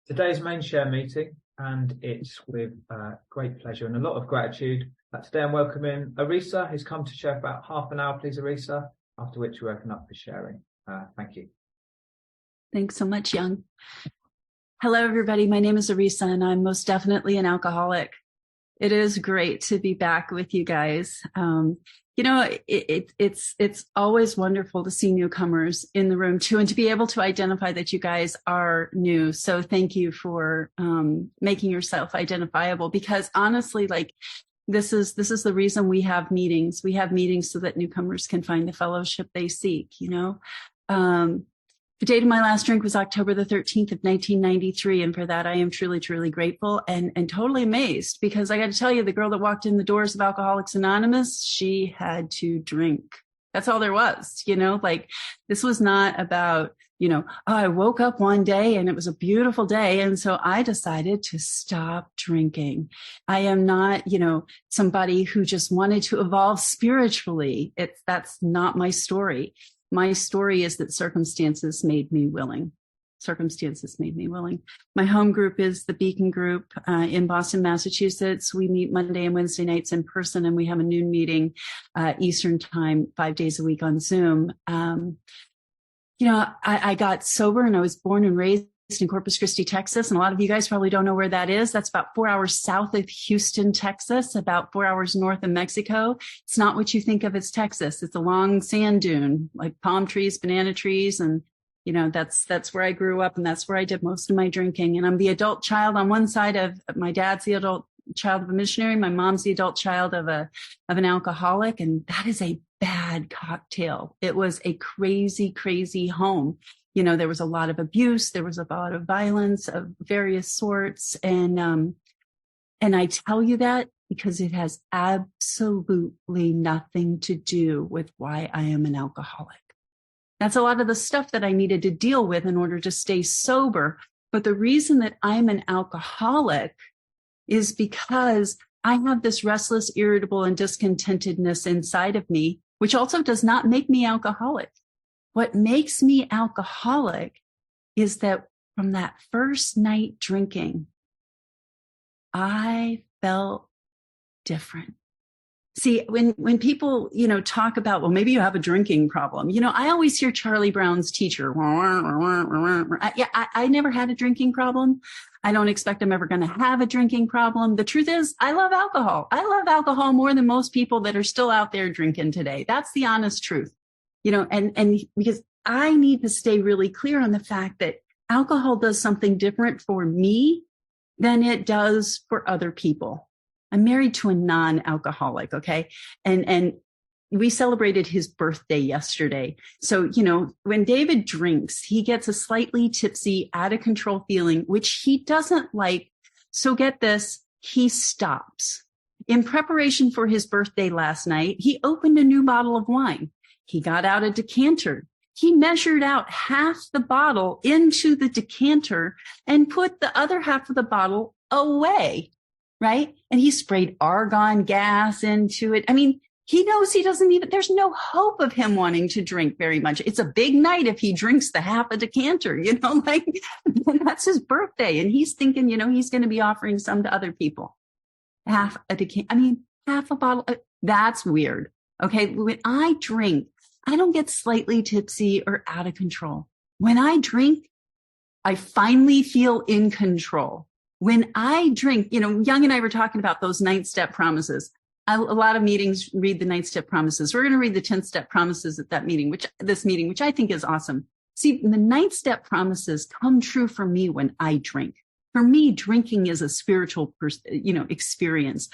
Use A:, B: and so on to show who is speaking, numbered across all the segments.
A: Today's main share meeting, and it's with great pleasure and a lot of gratitude. Today I'm welcoming Arisa, who's come to share for about half an hour, please, Arisa, after which we open up for sharing. Thank you.
B: Thanks so much, Young. Hello, everybody. My name is Arisa, and I'm most definitely an alcoholic. It is great to be back with you guys. It's always wonderful to see newcomers in the room too, and to be able to identify that you guys are new. So thank you for making yourself identifiable, because honestly, this is the reason we have meetings. We have meetings so that newcomers can find the fellowship they seek, The date of my last drink was October the 13th of 1993. And for that, I am truly, truly grateful and totally amazed, because I got to tell you, the girl that walked in the doors of Alcoholics Anonymous, she had to drink. That's all there was, this was not about, I woke up one day and it was a beautiful day. And so I decided to stop drinking. I am not, somebody who just wanted to evolve spiritually. That's not my story. My story is that circumstances made me willing. My home group is the Beacon Group in Boston, Massachusetts. We meet Monday and Wednesday nights in person, and we have a noon meeting Eastern time, 5 days a week on Zoom. I got sober, and I was born and raised in Corpus Christi, Texas. And a lot of you guys probably don't know where that is. That's about 4 hours south of Houston, Texas, about 4 hours north of Mexico. It's not what you think of as Texas. It's a long sand dune, like palm trees, banana trees. And, that's where I grew up, and that's where I did most of my drinking. And I'm the adult child on one side of my dad's the adult child of a missionary. My mom's the adult child of an alcoholic. And that is a bad cocktail. It was a crazy, crazy home. There was a lot of abuse. There was a lot of violence of various sorts. And I tell you that because it has absolutely nothing to do with why I am an alcoholic. That's a lot of the stuff that I needed to deal with in order to stay sober. But the reason that I'm an alcoholic is because I have this restless, irritable, and discontentedness inside of me, which also does not make me alcoholic. What makes me alcoholic is that from that first night drinking, I felt different. See, when people, talk about, well, maybe you have a drinking problem, I always hear Charlie Brown's teacher. I never had a drinking problem. I don't expect I'm ever going to have a drinking problem. The truth is, I love alcohol. I love alcohol more than most people that are still out there drinking today. That's the honest truth. And because I need to stay really clear on the fact that alcohol does something different for me than it does for other people. I'm married to a non-alcoholic. Okay. And we celebrated his birthday yesterday. So, when David drinks, he gets a slightly tipsy, out of control feeling, which he doesn't like. So get this, he stops. In preparation for his birthday last night, he opened a new bottle of wine. He got out a decanter. He measured out half the bottle into the decanter and put the other half of the bottle away, right? And he sprayed argon gas into it. I mean, he knows he doesn't even, there's no hope of him wanting to drink very much. It's a big night if he drinks the half a decanter, that's his birthday. And he's thinking, he's going to be offering some to other people. Half a bottle. That's weird. Okay. When I drink, I don't get slightly tipsy or out of control. When I drink, I finally feel in control. When I drink, Young and I were talking about those 9-step promises. A lot of meetings read the 9-step promises. We're going to read the 10-step promises at this meeting, which I think is awesome. See, the 9-step promises come true for me when I drink. For me, drinking is a spiritual, experience.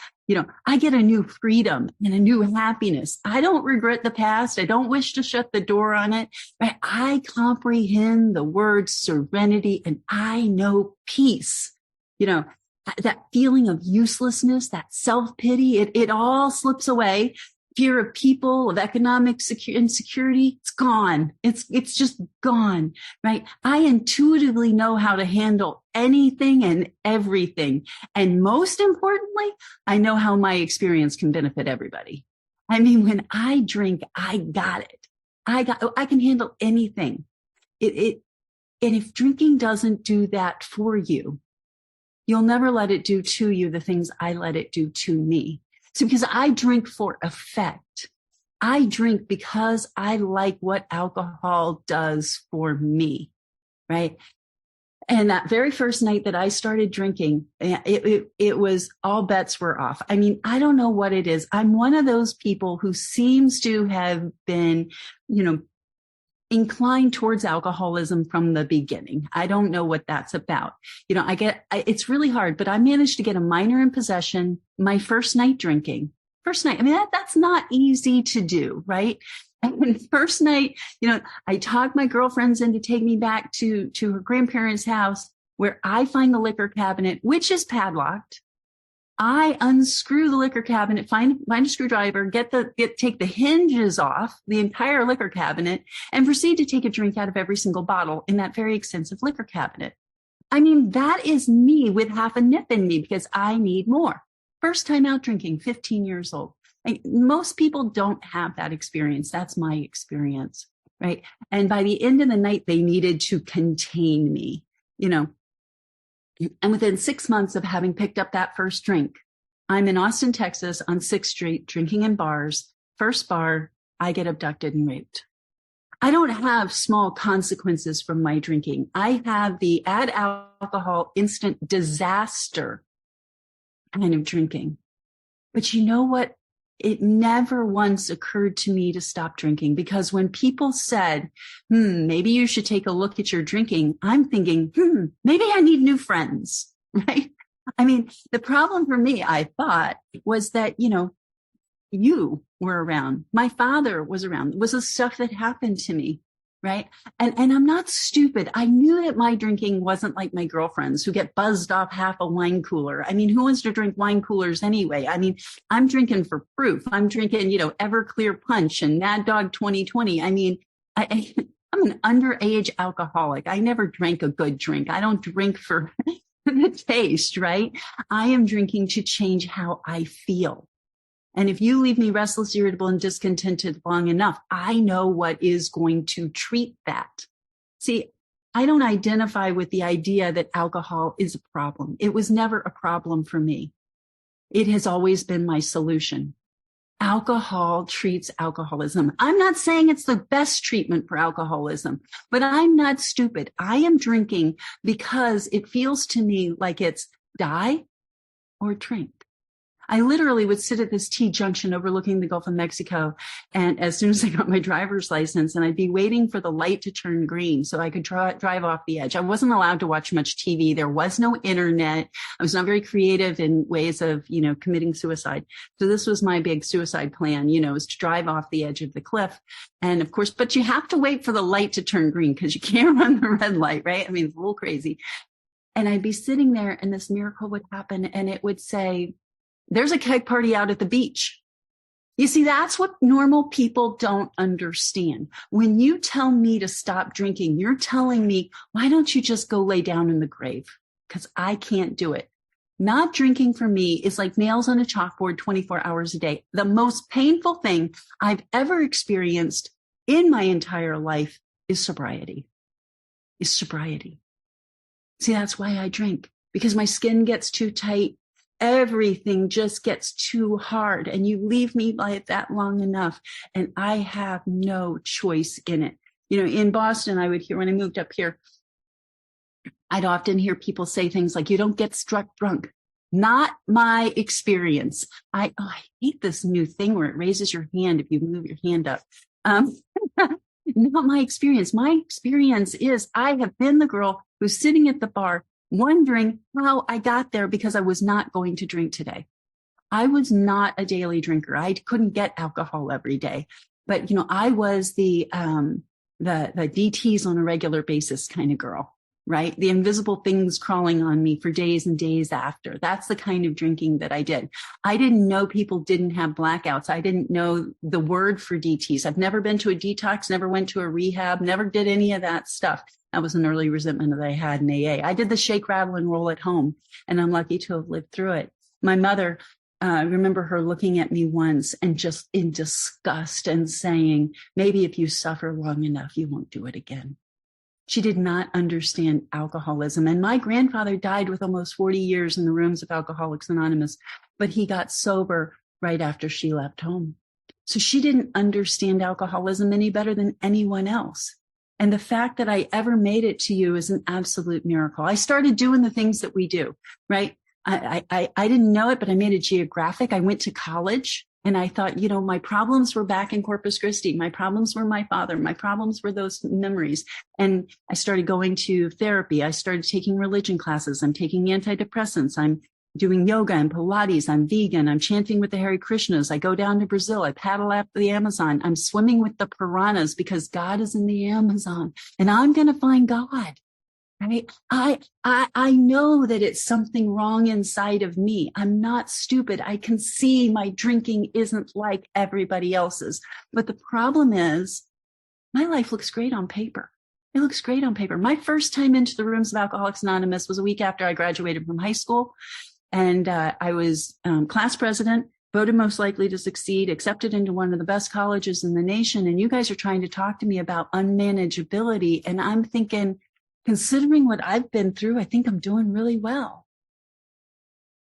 B: I get a new freedom and a new happiness. I don't regret the past. I don't wish to shut the door on it. But I comprehend the word serenity, and I know peace. That feeling of uselessness, that self-pity, it all slips away. Fear of people, of economic insecurity, it's gone. It's just gone, right? I intuitively know how to handle anything and everything. And most importantly, I know how my experience can benefit everybody. I mean, when I drink, I got it. I can handle anything. And if drinking doesn't do that for you, you'll never let it do to you the things I let it do to me. So because I drink for effect, I drink because I like what alcohol does for me, right? And that very first night that I started drinking, it was all bets were off. I mean, I don't know what it is. I'm one of those people who seems to have been, inclined towards alcoholism from the beginning. I don't know what that's about. It's really hard, but I managed to get a minor in possession my first night drinking. First night. I mean, that's not easy to do, right? And first night, I talked my girlfriends in to take me back to her grandparents' house where I find the liquor cabinet, which is padlocked. I unscrew the liquor cabinet, find a screwdriver, take the hinges off the entire liquor cabinet, and proceed to take a drink out of every single bottle in that very extensive liquor cabinet. I mean, that is me with half a nip in me because I need more. First time out drinking, 15 years old. Most people don't have that experience. That's my experience, right? And by the end of the night, they needed to contain me, And within 6 months of having picked up that first drink, I'm in Austin, Texas on 6th Street, drinking in bars. First bar, I get abducted and raped. I don't have small consequences from my drinking. I have the add alcohol instant disaster kind of drinking. But you know what? It never once occurred to me to stop drinking, because when people said, maybe you should take a look at your drinking, I'm thinking, maybe I need new friends, right? I mean, the problem for me, I thought, was that, you were around. My father was around. It was the stuff that happened to me, right? And I'm not stupid. I knew that my drinking wasn't like my girlfriends who get buzzed off half a wine cooler. I mean, who wants to drink wine coolers anyway? I mean, I'm drinking for proof. I'm drinking, Everclear Punch and Mad Dog 2020. I mean, I'm an underage alcoholic. I never drank a good drink. I don't drink for the taste, right? I am drinking to change how I feel. And if you leave me restless, irritable, and discontented long enough, I know what is going to treat that. See, I don't identify with the idea that alcohol is a problem. It was never a problem for me. It has always been my solution. Alcohol treats alcoholism. I'm not saying it's the best treatment for alcoholism, but I'm not stupid. I am drinking because it feels to me like it's die or drink. I literally would sit at this T junction overlooking the Gulf of Mexico. And as soon as I got my driver's license, and I'd be waiting for the light to turn green so I could drive off the edge. I wasn't allowed to watch much TV. There was no internet. I was not very creative in ways of, committing suicide. So this was my big suicide plan, is to drive off the edge of the cliff. And of course, but you have to wait for the light to turn green because you can't run the red light, right? I mean, it's a little crazy. And I'd be sitting there and this miracle would happen and it would say, there's a keg party out at the beach. You see, that's what normal people don't understand. When you tell me to stop drinking, you're telling me, why don't you just go lay down in the grave? Because I can't do it. Not drinking for me is like nails on a chalkboard 24 hours a day. The most painful thing I've ever experienced in my entire life is sobriety. See, that's why I drink, because my skin gets too tight. Everything just gets too hard, and you leave me like that long enough and I have no choice in it. In Boston, I would hear, when I moved up here, I'd often hear people say things like, you don't get struck drunk. Not my experience. I hate this new thing where it raises your hand if you move your hand up. Not my experience. My experience is I have been the girl who's sitting at the bar wondering how I got there because I was not going to drink today. I was not a daily drinker. I couldn't get alcohol every day, but I was the DTs on a regular basis kind of girl, right? The invisible things crawling on me for days and days after. That's the kind of drinking that I did. I didn't know people didn't have blackouts. I didn't know the word for DTs. I've never been to a detox, never went to a rehab, never did any of that stuff. That was an early resentment that I had in AA. I did the shake, rattle, and roll at home, and I'm lucky to have lived through it. My mother, I remember her looking at me once and just in disgust and saying, maybe if you suffer long enough, you won't do it again. She did not understand alcoholism. And my grandfather died with almost 40 years in the rooms of Alcoholics Anonymous, but he got sober right after she left home. So she didn't understand alcoholism any better than anyone else. And the fact that I ever made it to you is an absolute miracle. I started doing the things that we do, right? I didn't know it, but I made it geographic. I went to college. And I thought, my problems were back in Corpus Christi. My problems were my father. My problems were those memories. And I started going to therapy. I started taking religion classes. I'm taking antidepressants. I'm doing yoga and Pilates. I'm vegan. I'm chanting with the Hare Krishnas. I go down to Brazil. I paddle up the Amazon. I'm swimming with the piranhas because God is in the Amazon and I'm going to find God. Right? I know that it's something wrong inside of me. I'm not stupid. I can see my drinking isn't like everybody else's. But the problem is my life looks great on paper. It looks great on paper. My first time into the rooms of Alcoholics Anonymous was a week after I graduated from high school. And I was class president, voted most likely to succeed, accepted into one of the best colleges in the nation. And you guys are trying to talk to me about unmanageability. And I'm thinking, considering what I've been through, I think I'm doing really well.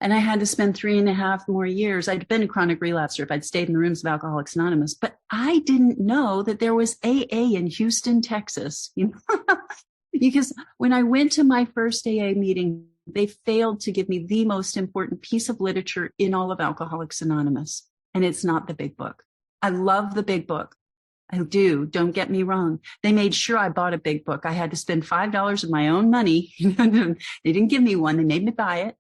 B: And I had to spend 3.5 more years. I'd been a chronic relapser if I'd stayed in the rooms of Alcoholics Anonymous, but I didn't know that there was AA in Houston, Texas. Because when I went to my first AA meeting, they failed to give me the most important piece of literature in all of Alcoholics Anonymous. And it's not the big book. I love the big book. I do. Don't get me wrong. They made sure I bought a big book. I had to spend $5 of my own money. They didn't give me one. They made me buy it.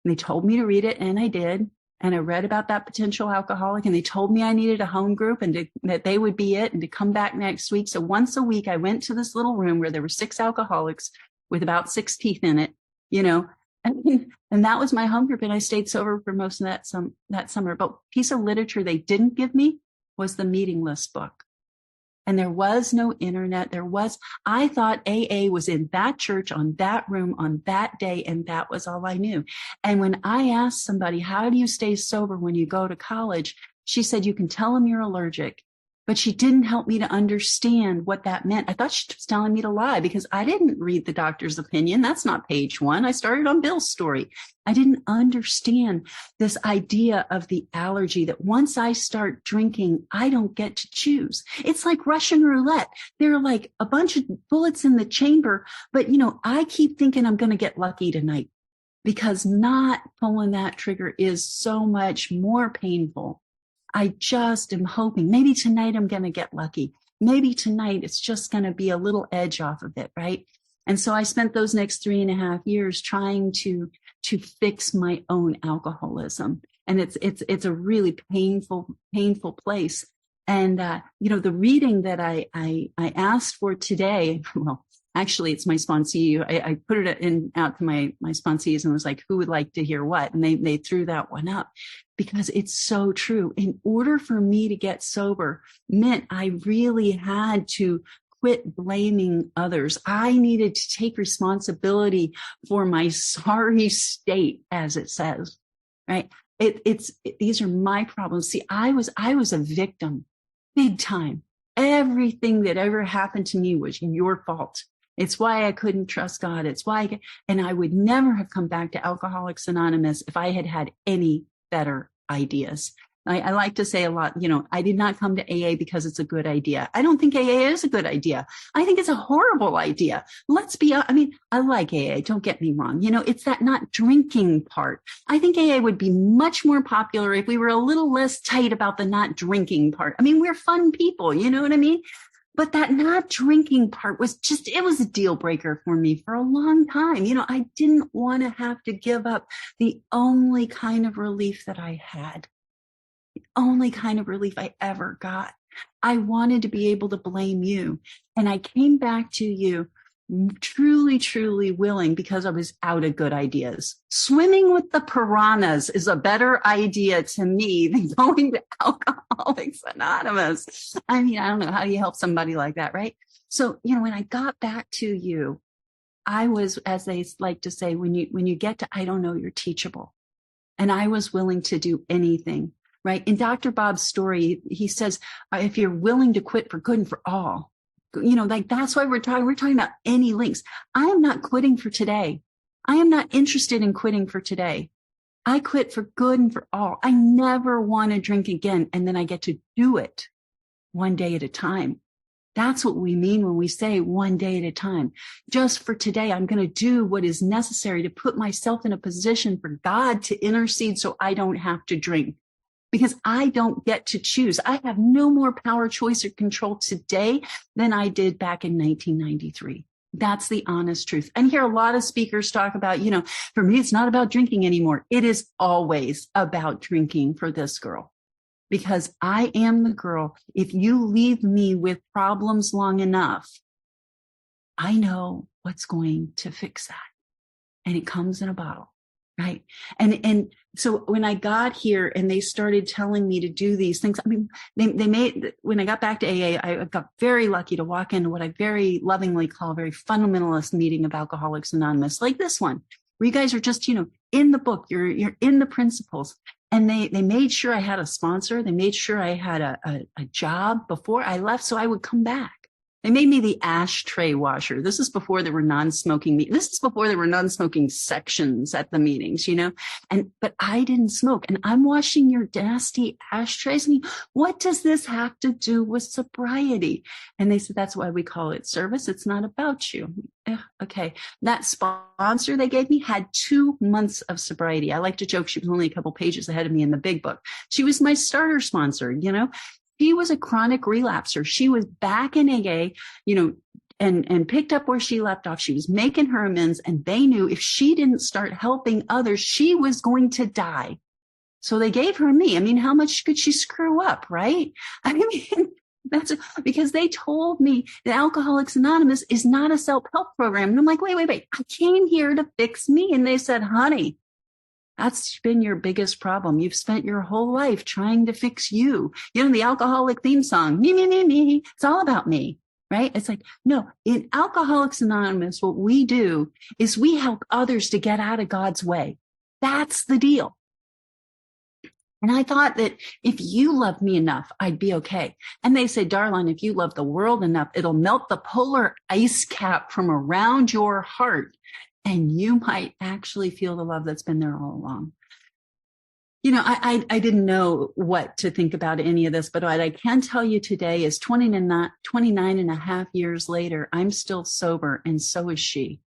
B: And they told me to read it. And I did. And I read about that potential alcoholic. And they told me I needed a home group and that they would be it and to come back next week. So once a week, I went to this little room where there were 6 alcoholics with about 6 teeth in it, and that was my home group. And I stayed sober for most of that summer. But piece of literature they didn't give me was the meeting list book. And there was no internet. I thought AA was in that church on that room on that day. And that was all I knew. And when I asked somebody, how do you stay sober when you go to college? She said, you can tell them you're allergic, but she didn't help me to understand what that meant. I thought she was telling me to lie because I didn't read the doctor's opinion. That's not page 1. I started on Bill's story. I didn't understand this idea of the allergy that once I start drinking, I don't get to choose. It's like Russian roulette. There are like a bunch of bullets in the chamber, but I keep thinking I'm going to get lucky tonight because not pulling that trigger is so much more painful. I just am hoping maybe tonight I'm going to get lucky. Maybe tonight it's just going to be a little edge off of it, right? And so I spent those next 3.5 years trying to fix my own alcoholism. And it's a really painful place. And, the reading that I asked for today, well, actually it's my sponsee. I put it out to my sponsees and was like, who would like to hear what? And they threw that one up because it's so true. In order for me to get sober meant I really had to quit blaming others. I needed to take responsibility for my sorry state, as it says, right? These are my problems. See, I was a victim, big time. Everything that ever happened to me was your fault. It's why I couldn't trust God. And I would never have come back to Alcoholics Anonymous if I had had any better ideas. I like to say a lot, I did not come to AA because it's a good idea. I don't think AA is a good idea. I think it's a horrible idea. I like AA. Don't get me wrong. It's that not drinking part. I think AA would be much more popular if we were a little less tight about the not drinking part. We're fun people. You know what I mean? But that not drinking part it was a deal breaker for me for a long time. I didn't want to have to give up the only kind of relief that I had. The only kind of relief I ever got. I wanted to be able to blame you. And I came back to you truly, truly willing because I was out of good ideas. Swimming with the piranhas is a better idea to me than going to Alcoholics Anonymous. I don't know how you help somebody like that, right? So, when I got back to you, I was, as they like to say, when you get to, I don't know, you're teachable. And I was willing to do anything. Right. In Dr. Bob's story, he says, if you're willing to quit for good and for all, like that's why we're talking about any links. I am not quitting for today. I am not interested in quitting for today. I quit for good and for all. I never want to drink again. And then I get to do it one day at a time. That's what we mean when we say one day at a time. Just for today, I'm going to do what is necessary to put myself in a position for God to intercede so I don't have to drink. Because I don't get to choose. I have no more power, choice, or control today than I did back in 1993. That's the honest truth. And hear a lot of speakers talk about, for me, it's not about drinking anymore. It is always about drinking for this girl, because I am the girl. If you leave me with problems long enough, I know what's going to fix that. And it comes in a bottle. Right. And so when I got here and they started telling me to do these things, I mean, when I got back to AA, I got very lucky to walk into what I very lovingly call a very fundamentalist meeting of Alcoholics Anonymous, like this one, where you guys are just, in the book, you're in the principles. And they made sure I had a sponsor. They made sure I had a job before I left so I would come back. They made me the ashtray washer. This is before there were non-smoking. This is before there were non-smoking sections at the meetings, but I didn't smoke, and I'm washing your nasty ashtrays. I mean, what does this have to do with sobriety? And they said, that's why we call it service. It's not about you. Okay. That sponsor they gave me had 2 months of sobriety. I like to joke she was only a couple pages ahead of me in the big book. She was my starter sponsor, She was a chronic relapser. She was back in AA, and picked up where she left off. She was making her amends, and they knew if she didn't start helping others, she was going to die. So they gave her me. I mean, how much could she screw up, right? I mean, that's because they told me that Alcoholics Anonymous is not a self-help program. And I'm like, wait. I came here to fix me. And they said, honey, that's been your biggest problem. You've spent your whole life trying to fix you. The alcoholic theme song, me. It's all about me, right? It's like, no, in Alcoholics Anonymous, what we do is we help others to get out of God's way. That's the deal. And I thought that if you love me enough, I'd be okay. And they say, darling, if you love the world enough, it'll melt the polar ice cap from around your heart. And you might actually feel the love that's been there all along. I didn't know what to think about any of this, but what I can tell you today is 29 and a half years later, I'm still sober, and so is she.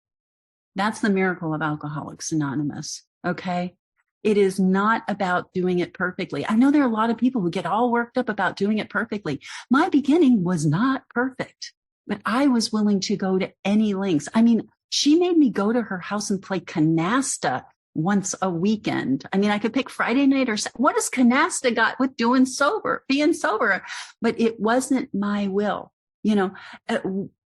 B: That's the miracle of Alcoholics Anonymous, okay? It is not about doing it perfectly. I know there are a lot of people who get all worked up about doing it perfectly. My beginning was not perfect, but I was willing to go to any lengths. I mean, she made me go to her house and play canasta once a weekend. I mean, I could pick Friday night or what does canasta got with being sober? But it wasn't my will,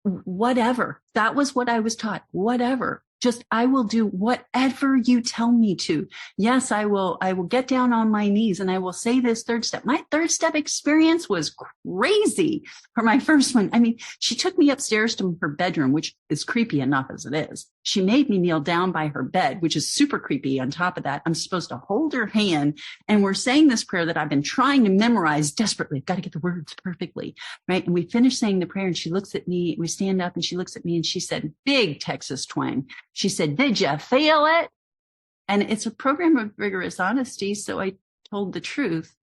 B: whatever. That was what I was taught. Whatever. Just, I will do whatever you tell me to. Yes, I will get down on my knees and I will say this third step. My third step experience was crazy for my first one. I mean, she took me upstairs to her bedroom, which is creepy enough as it is. She made me kneel down by her bed, which is super creepy. On top of that, I'm supposed to hold her hand, and we're saying this prayer that I've been trying to memorize desperately. I've got to get the words perfectly, right? And we finish saying the prayer, and she looks at me. We stand up, and she looks at me, and she said, big Texas twang. She said, did you feel it? And it's a program of rigorous honesty. So I told the truth.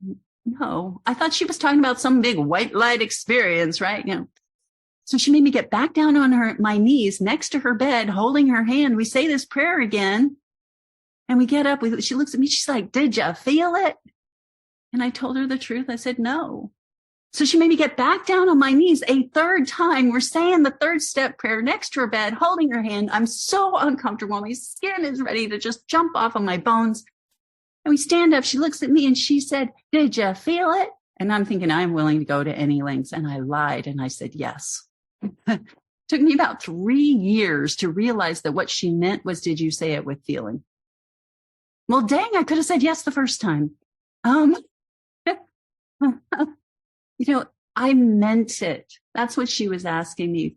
B: No, I thought she was talking about some big white light experience, right? So she made me get back down on my knees next to her bed, holding her hand. We say this prayer again, and we get up. She looks at me. She's like, did you feel it? And I told her the truth. I said, no. So she made me get back down on my knees a third time. We're saying the third step prayer next to her bed, holding her hand. I'm so uncomfortable. My skin is ready to just jump off of my bones. And we stand up. She looks at me and she said, did you feel it? And I'm thinking, I'm willing to go to any lengths. And I lied. And I said, yes. Took me about 3 years to realize that what she meant was, did you say it with feeling? Well, dang, I could have said yes the first time. I meant it. That's what she was asking me.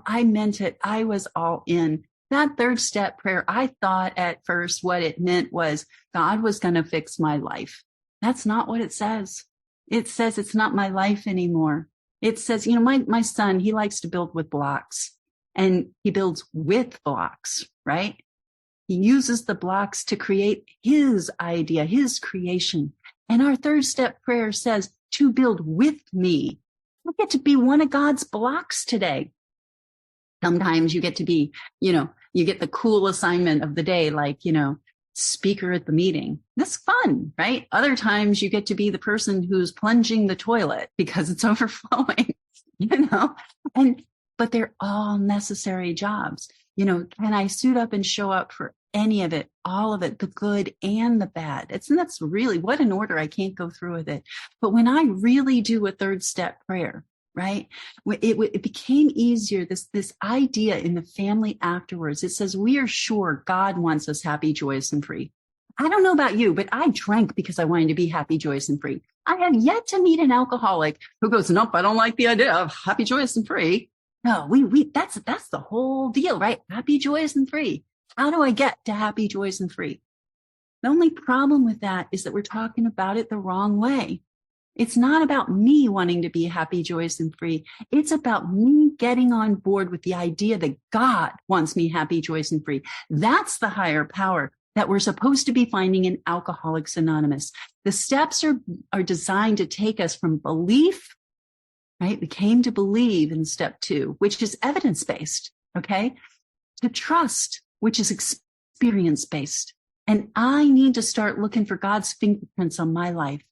B: I meant it. I was all in. That third step prayer, I thought at first what it meant was God was going to fix my life. That's not what it says. It says it's not my life anymore. It says, my son, he likes to build with blocks, and he builds with blocks, right? He uses the blocks to create his idea, his creation. And our third step prayer says to build with me. I get to be one of God's blocks today. Sometimes you get to be, you get the cool assignment of the day, like, speaker at the meeting. That's fun, right? Other times you get to be the person who's plunging the toilet because it's overflowing, but they're all necessary jobs. Can I suit up and show up for any of it, all of it, the good and the bad? That's really what an order. I can't go through with it. But when I really do a third step prayer, right, it became easier. This idea in the family afterwards, it says, we are sure God wants us happy, joyous, and free. I don't know about you, but I drank because I wanted to be happy, joyous, and free. I have yet to meet an alcoholic who goes, nope, I don't like the idea of happy, joyous, and free. No, that's the whole deal, right? Happy, joyous, and free. How do I get to happy, joyous, and free? The only problem with that is that we're talking about it the wrong way. It's not about me wanting to be happy, joyous, and free. It's about me getting on board with the idea that God wants me happy, joyous, and free. That's the higher power that we're supposed to be finding in Alcoholics Anonymous. The steps are designed to take us from belief, right? We came to believe in step 2, which is evidence-based, okay? To trust, which is experience-based. And I need to start looking for God's fingerprints on my life.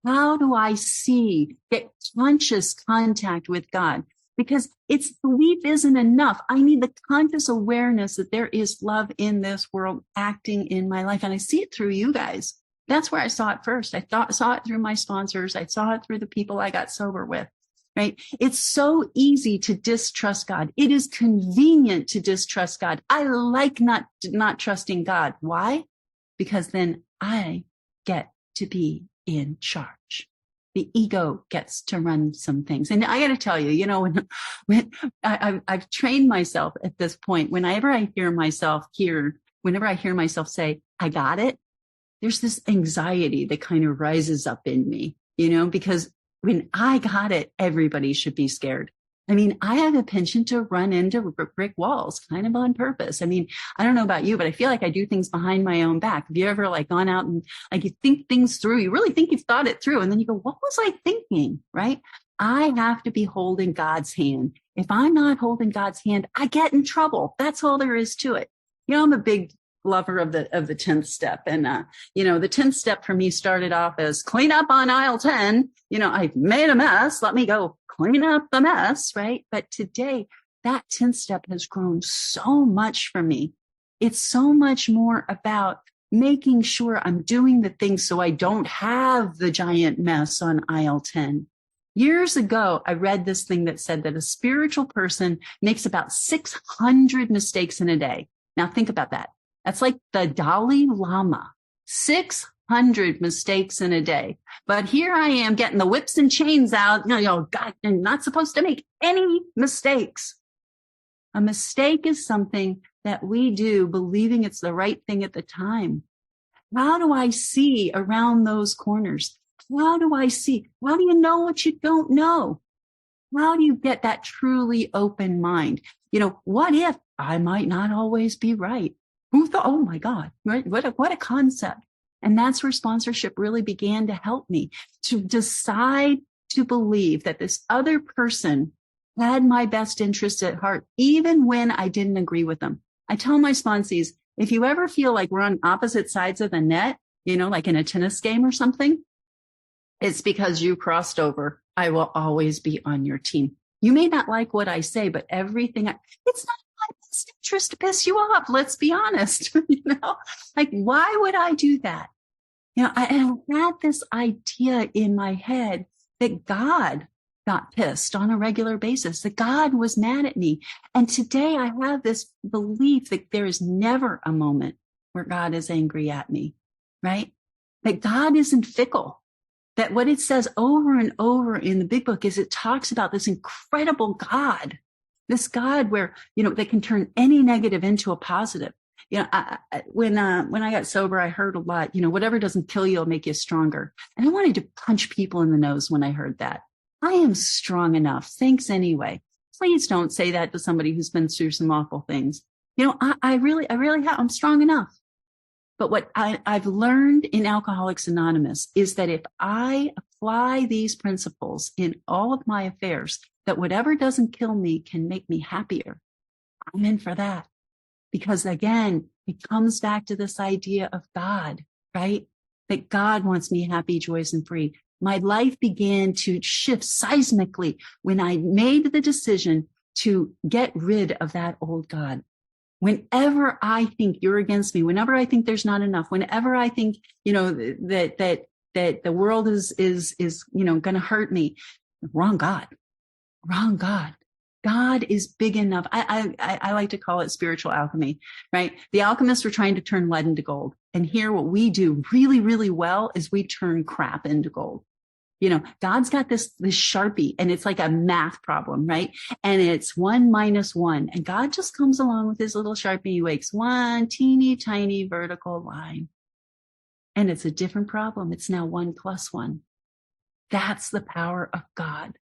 B: How do I get conscious contact with God? Because belief isn't enough. I need the conscious awareness that there is love in this world acting in my life. And I see it through you guys. That's where I saw it first. I saw it through my sponsors. I saw it through the people I got sober with, right? It's so easy to distrust God. It is convenient to distrust God. I like not trusting God. Why? Because then I get to be in charge. The ego gets to run some things. And I got to tell you, when I've trained myself at this point, whenever I hear myself say, I got it, there's this anxiety that kind of rises up in me, because when I got it, everybody should be scared. I mean, I have a penchant to run into brick walls kind of on purpose. I mean, I don't know about you, but I feel like I do things behind my own back. Have you ever gone out and you think things through, you really think you've thought it through, and then you go, what was I thinking? Right? I have to be holding God's hand. If I'm not holding God's hand, I get in trouble. That's all there is to it. I'm a big lover of the 10th step. And, the 10th step for me started off as clean up on aisle 10. I made a mess. Let me go clean up the mess, right? But today, that 10th step has grown so much for me. It's so much more about making sure I'm doing the things so I don't have the giant mess on aisle 10. Years ago, I read this thing that said that a spiritual person makes about 600 mistakes in a day. Now think about that. That's like the Dalai Lama, 600 mistakes in a day. But here I am getting the whips and chains out. God, you're not supposed to make any mistakes. A mistake is something that we do believing it's the right thing at the time. How do I see around those corners? How do I see? How do you know what you don't know? How do you get that truly open mind? What if I might not always be right? Who thought, oh my God, right? What a concept. And that's where sponsorship really began to help me to decide to believe that this other person had my best interest at heart, even when I didn't agree with them. I tell my sponsees, if you ever feel like we're on opposite sides of the net, like in a tennis game or something, it's because you crossed over. I will always be on your team. You may not like what I say, but it's not my best interest to piss you off. Let's be honest. Why would I do that? I had this idea in my head that God got pissed on a regular basis, that God was mad at me. And today I have this belief that there is never a moment where God is angry at me, right? That God isn't fickle. That what it says over and over in the big book is it talks about this incredible God, this God where, they can turn any negative into a positive. When I got sober, I heard a lot, whatever doesn't kill you will make you stronger. And I wanted to punch people in the nose when I heard that. I am strong enough. Thanks anyway. Please don't say that to somebody who's been through some awful things. I really have, I'm strong enough. But what I've learned in Alcoholics Anonymous is that if I apply these principles in all of my affairs, that whatever doesn't kill me can make me happier. I'm in for that. Because again, it comes back to this idea of God, right? That God wants me happy, joyous, and free. My life began to shift seismically when I made the decision to get rid of that old God. Whenever I think you're against me, whenever I think there's not enough, whenever I think, that the world is going to hurt me, wrong God. God is big enough. I like to call it spiritual alchemy, right? The alchemists were trying to turn lead into gold. And here what we do really, really well is we turn crap into gold. God's got this Sharpie and it's like a math problem, right? And it's 1 minus 1. And God just comes along with his little Sharpie. He makes one teeny tiny vertical line. And it's a different problem. It's now 1 plus 1. That's the power of God.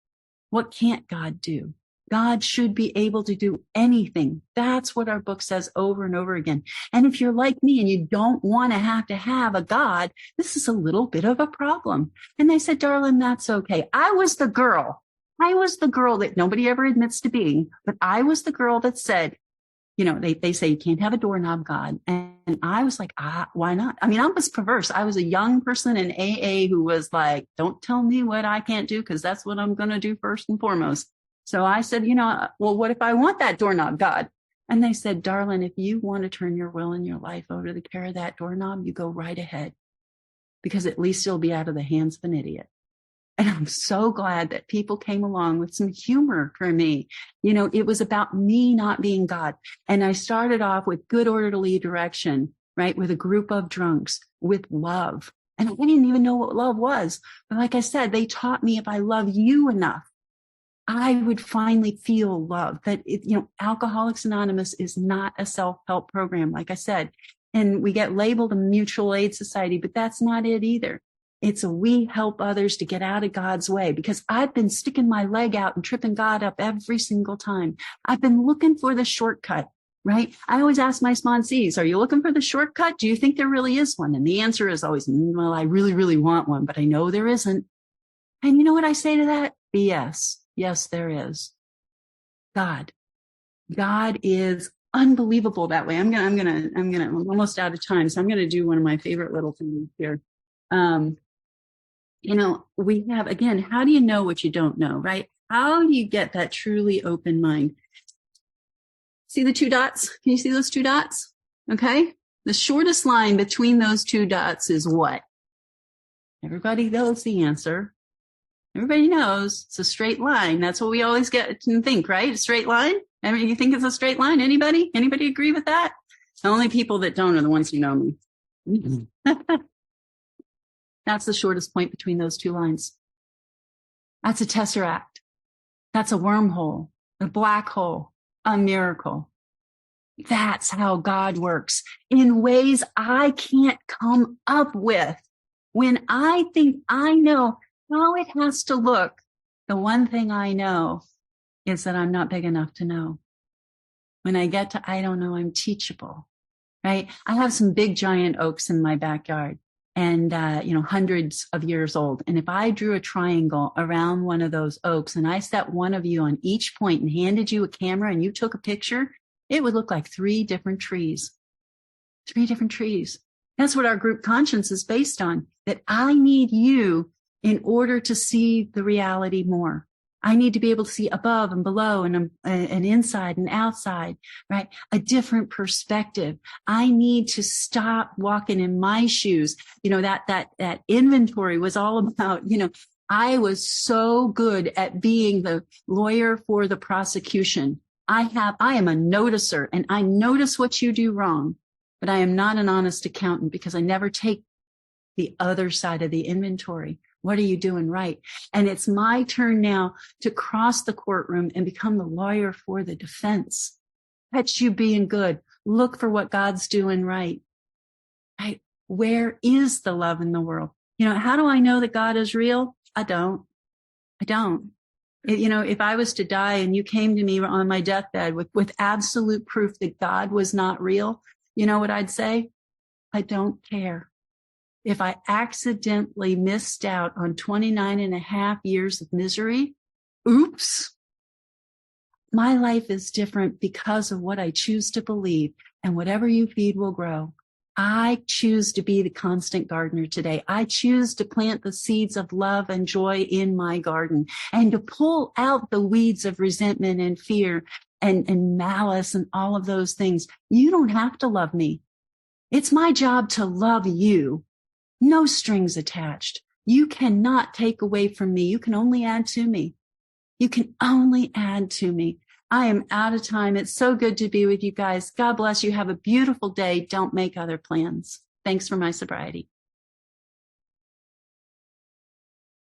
B: What can't God do? God should be able to do anything. That's what our book says over and over again. And if you're like me and you don't want to have a God, this is a little bit of a problem. And they said, darling, that's okay. I was the girl that nobody ever admits to being, but I was the girl that said, they say you can't have a doorknob God. And I was like, why not? I mean, I was perverse. I was a young person in AA who was like, don't tell me what I can't do, because that's what I'm going to do first and foremost. So I said, well, what if I want that doorknob, God? And they said, darling, if you want to turn your will and your life over to the care of that doorknob, you go right ahead, because at least you'll be out of the hands of an idiot. And I'm so glad that people came along with some humor for me. It was about me not being God. And I started off with good orderly direction, right? With a group of drunks, with love. And I didn't even know what love was. But like I said, they taught me if I love you enough, I would finally feel love. That Alcoholics Anonymous is not a self-help program, like I said, and we get labeled a mutual aid society, but that's not it either. It's we help others to get out of God's way, because I've been sticking my leg out and tripping God up every single time. I've been looking for the shortcut, right? I always ask my sponsees, are you looking for the shortcut? Do you think there really is one? And the answer is always, well, I really, really want one, but I know there isn't. And you know what I say to that? BS. Yes, there is. God is unbelievable that way. I'm almost out of time. So I'm going to do one of my favorite little things here. We have, again, how do you know what you don't know, right? How do you get that truly open mind? See the 2 dots? Can you see those 2 dots? Okay. The shortest line between those 2 dots is what? Everybody knows the answer. Everybody knows it's a straight line. That's what we always get to think, right? A straight line. I mean, you think it's a straight line? Anybody agree with that? The only people that don't are the ones who know me. That's the shortest point between those 2 lines. That's a tesseract. That's a wormhole, a black hole, a miracle. That's how God works in ways I can't come up with. When I think I know how it has to look, the one thing I know is that I'm not big enough to know. When I get to, I don't know, I'm teachable, right? I have some big giant oaks in my backyard and, hundreds of years old. And if I drew a triangle around one of those oaks and I set one of you on each point and handed you a camera and you took a picture, it would look like 3 different trees. 3 different trees. That's what our group conscience is based on, that I need you in order to see the reality more. I need to be able to see above and below and inside and outside, right? A different perspective. I need to stop walking in my shoes. That inventory was all about, I was so good at being the lawyer for the prosecution. I am a noticer and I notice what you do wrong, but I am not an honest accountant because I never take the other side of the inventory. What are you doing right? And it's my turn now to cross the courtroom and become the lawyer for the defense. Catch you being good. Look for what God's doing right. Right? Where is the love in the world? How do I know that God is real? I don't. I don't. If I was to die and you came to me on my deathbed with absolute proof that God was not real, you know what I'd say? I don't care. If I accidentally missed out on 29 and a half years of misery, oops. My life is different because of what I choose to believe, and whatever you feed will grow. I choose to be the constant gardener today. I choose to plant the seeds of love and joy in my garden and to pull out the weeds of resentment and fear and malice and all of those things. You don't have to love me. It's my job to love you. No strings attached. You cannot take away from me. You can only add to me. You can only add to me. I am out of time. It's so good to be with you guys. God bless you. Have a beautiful day. Don't make other plans. Thanks for my sobriety.